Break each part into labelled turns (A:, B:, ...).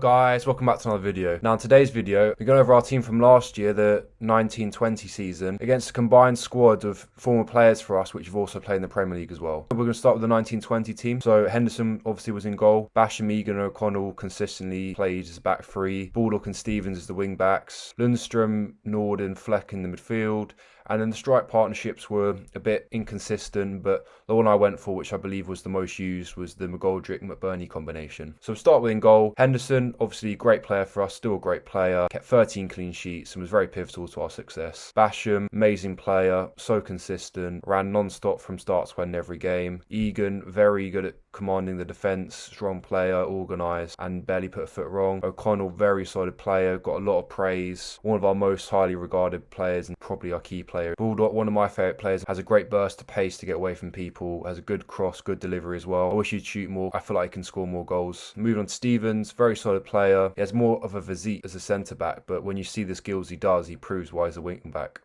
A: guys, welcome back to another video. Now in today's video, we're going over our team from last year, the 1920 season, against a combined squad of former players for us, which have also played in the Premier League as well. We're going to start with the 1920 team. So Henderson obviously was in goal. Basham, Egan and O'Connell consistently played as back three. Baldock and Stevens as the wing backs. Lundstrom, Norden, Fleck in the midfield. And then the strike partnerships were a bit inconsistent, but the one I went for, which I believe was the most used, was the McGoldrick-McBurney combination. So we'll start with in goal. Henderson, obviously a great player for us, still a great player. Kept 13 clean sheets and was very pivotal to our success. Basham, amazing player, so consistent, ran non-stop from start to end every game. Egan, very good at commanding the defence, strong player, organised, and barely put a foot wrong. O'Connell, very solid player, got a lot of praise. One of our most highly regarded players and probably our key player. Baldock, one of my favourite players, has a great burst of pace to get away from people, has a good cross, good delivery as well. I wish he'd shoot more. I feel like he can score more goals. Moving on to Stevens, very solid player. He has more of a physique as a centre-back, but when you see the skills he does, he proves why he's a wing-back.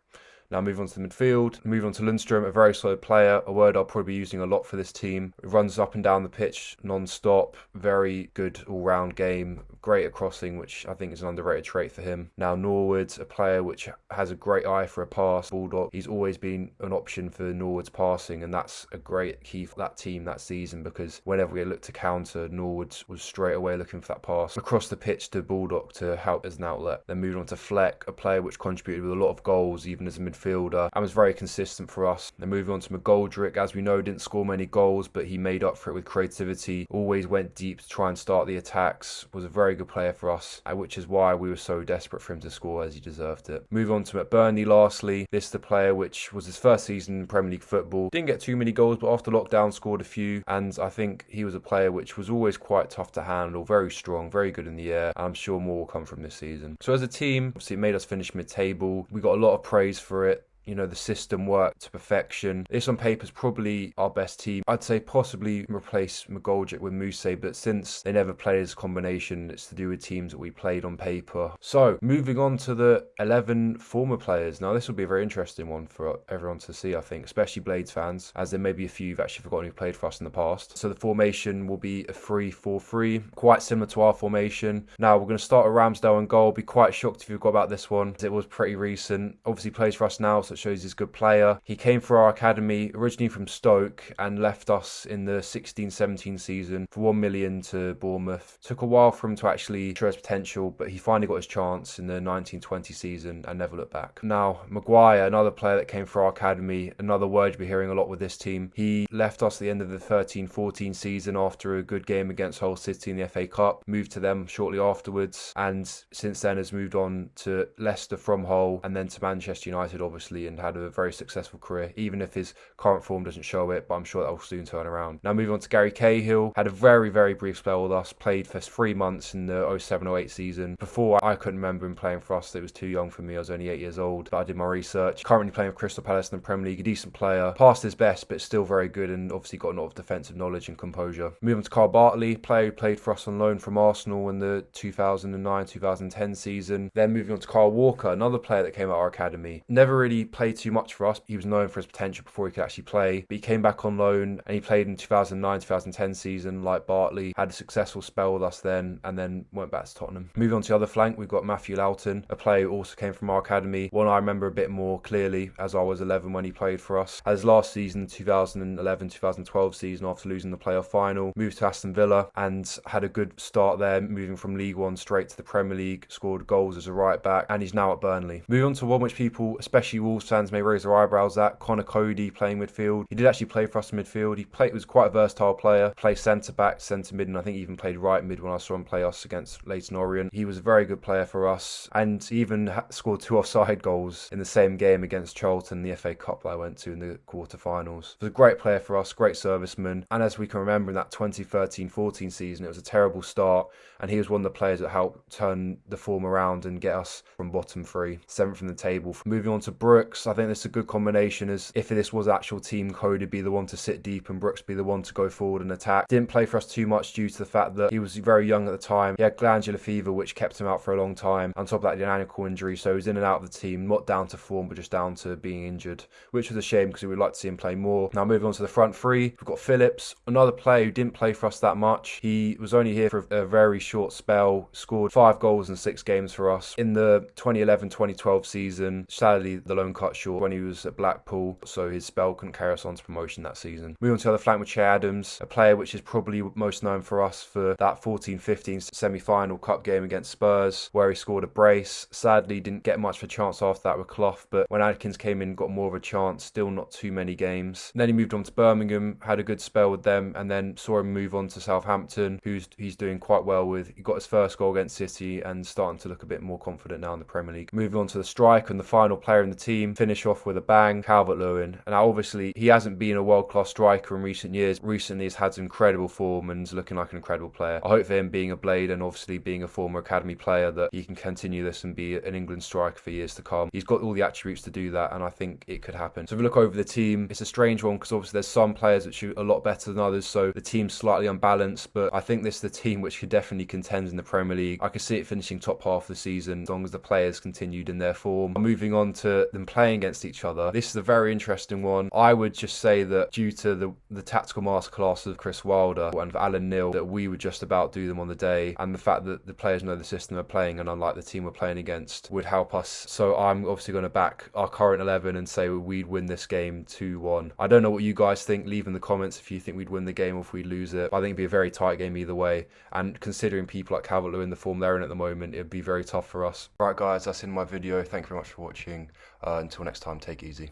A: Now move on to the midfield. Move on to Lundstrom, a very solid player, a word I'll probably be using a lot for this team. Runs up and down the pitch non-stop, very good all-round game, great at crossing, which I think is an underrated trait for him. Now Norwood, a player which has a great eye for a pass. Baldock, he's always been an option for Norwood's passing, and that's a great key for that team that season, because whenever we looked to counter, Norwood was straight away looking for that pass across the pitch to Baldock to help as an outlet. Then moving on to Fleck, a player which contributed with a lot of goals, even as a midfielder, and was very consistent for us. Then moving on to McGoldrick, as we know, didn't score many goals, but he made up for it with creativity, always went deep to try and start the attacks, was a very good player for us, which is why we were so desperate for him to score, as he deserved it. Move on to McBurney lastly. This is the player which was his first season in Premier League football. Didn't get too many goals, but after lockdown scored a few, and I think he was a player which was always quite tough to handle, very strong, very good in the air, and I'm sure more will come from this season. So as a team, obviously it made us finish mid-table. We got a lot of praise for it. You know, the system worked to perfection. This on paper is probably our best team. I'd say possibly replace McGoldrick with Muse, but since they never played as a combination, it's to do with teams that we played on paper. So, moving on to the 11 former players. Now, this will be a very interesting one for everyone to see, I think, especially Blades fans, as there may be a few you've actually forgotten who played for us in the past. So the formation will be a 3-4-3, quite similar to our formation. Now, we're going to start with Ramsdale in goal. Be quite shocked if you forgot about this one, as it was pretty recent. Obviously plays for us now, so shows he's a good player. He came through our academy originally from Stoke and left us in the 16-17 season for 1 million to Bournemouth. Took a while for him to actually show his potential, but he finally got his chance in the 19-20 season and never looked back. Now Maguire, another player that came through our academy, another word you'll be hearing a lot with this team. He left us at the end of the 13-14 season after a good game against Hull City in the FA Cup, moved to them shortly afterwards, and since then has moved on to Leicester from Hull and then to Manchester United obviously, and had a very successful career, even if his current form doesn't show it, but I'm sure that will soon turn around. Now moving on to Gary Cahill, had a very, very brief spell with us, played for 3 months in the 07-08 season. Before, I couldn't remember him playing for us, it was too young for me, I was only 8 years old, but I did my research. Currently playing with Crystal Palace in the Premier League, a decent player, past his best, but still very good, and obviously got a lot of defensive knowledge and composure. Moving on to Carl Bartley, player who played for us on loan from Arsenal in the 2009-2010 season. Then moving on to Carl Walker, another player that came out of our academy. Never really played too much for us. He was known for his potential before he could actually play, but he came back on loan and he played in 2009-2010 season like Bartley, had a successful spell with us then, and then went back to Tottenham. Moving on to the other flank, we've got Matthew Loughton, a player who also came from our academy, one I remember a bit more clearly as I was 11 when he played for us. Had his last season, 2011-2012 season, after losing the playoff final, moved to Aston Villa and had a good start there, moving from League One straight to the Premier League, scored goals as a right back, and he's now at Burnley. Moving on to one which people, especially Wolves fans, may raise their eyebrows at, Connor Cody playing midfield. He did actually play for us in midfield. He was quite a versatile player, played centre back, centre mid, and I think he even played right mid when I saw him play us against Leyton Orient. He was a very good player for us, and he even scored 2 offside goals in the same game against Charlton, the FA Cup that I went to in the quarterfinals. He was a great player for us, great serviceman, and as we can remember in that 2013-14 season, it was a terrible start, and he was one of the players that helped turn the form around and get us from bottom 3, 7th in the table. Moving on to Brook, Brooks. I think this is a good combination, as if this was actual team code, he'd be the one to sit deep and Brooks be the one to go forward and attack. Didn't play for us too much due to the fact that he was very young at the time. He had glandular fever, which kept him out for a long time. On top of that, he had an ankle injury, so he was in and out of the team, not down to form, but just down to being injured, which was a shame because we would like to see him play more. Now moving on to the front three, we've got Phillips, another player who didn't play for us that much. He was only here for a very short spell, scored 5 goals in 6 games for us. In the 2011-2012 season, sadly the loan cut short when he was at Blackpool, so his spell couldn't carry us on to promotion that season. Moving on to the other flank with Che Adams, a player which is probably most known for us for that 14-15 semi-final cup game against Spurs, where he scored a brace. Sadly didn't get much of a chance after that with Clough, but when Adkins came in got more of a chance, still not too many games. And then he moved on to Birmingham, had a good spell with them, and then saw him move on to Southampton, he's doing quite well with. He got his first goal against City and starting to look a bit more confident now in the Premier League. Moving on to the strike and the final player in the team, finish off with a bang, Calvert-Lewin. And now obviously he hasn't been a world-class striker in recent years. Recently he's had some incredible form and is looking like an incredible player. I hope for him, being a Blade and obviously being a former academy player, that he can continue this and be an England striker for years to come. He's got all the attributes to do that, and I think it could happen. So if we look over the team, it's a strange one because obviously there's some players that shoot a lot better than others, so the team's slightly unbalanced, but I think this is the team which could definitely contend in the Premier League. I could see it finishing top half of the season as long as the players continued in their form. Moving on to them playing against each other, this is a very interesting one. I would just say that due to the tactical masterclass of Chris Wilder and Alan Neil, that we would just about do them on the day, and the fact that the players know the system they're playing, and unlike the team we're playing against, would help us. So I'm obviously going to back our current 11 and say we'd win this game 2-1. I don't know what you guys think. Leave in the comments if you think we'd win the game or if we'd lose it. I think it'd be a very tight game either way, and considering people like Calvert-Lewin, the form they're in at the moment, it'd be very tough for us. Right guys, that's in my video. Thank you very much for watching. Until next time, take it easy.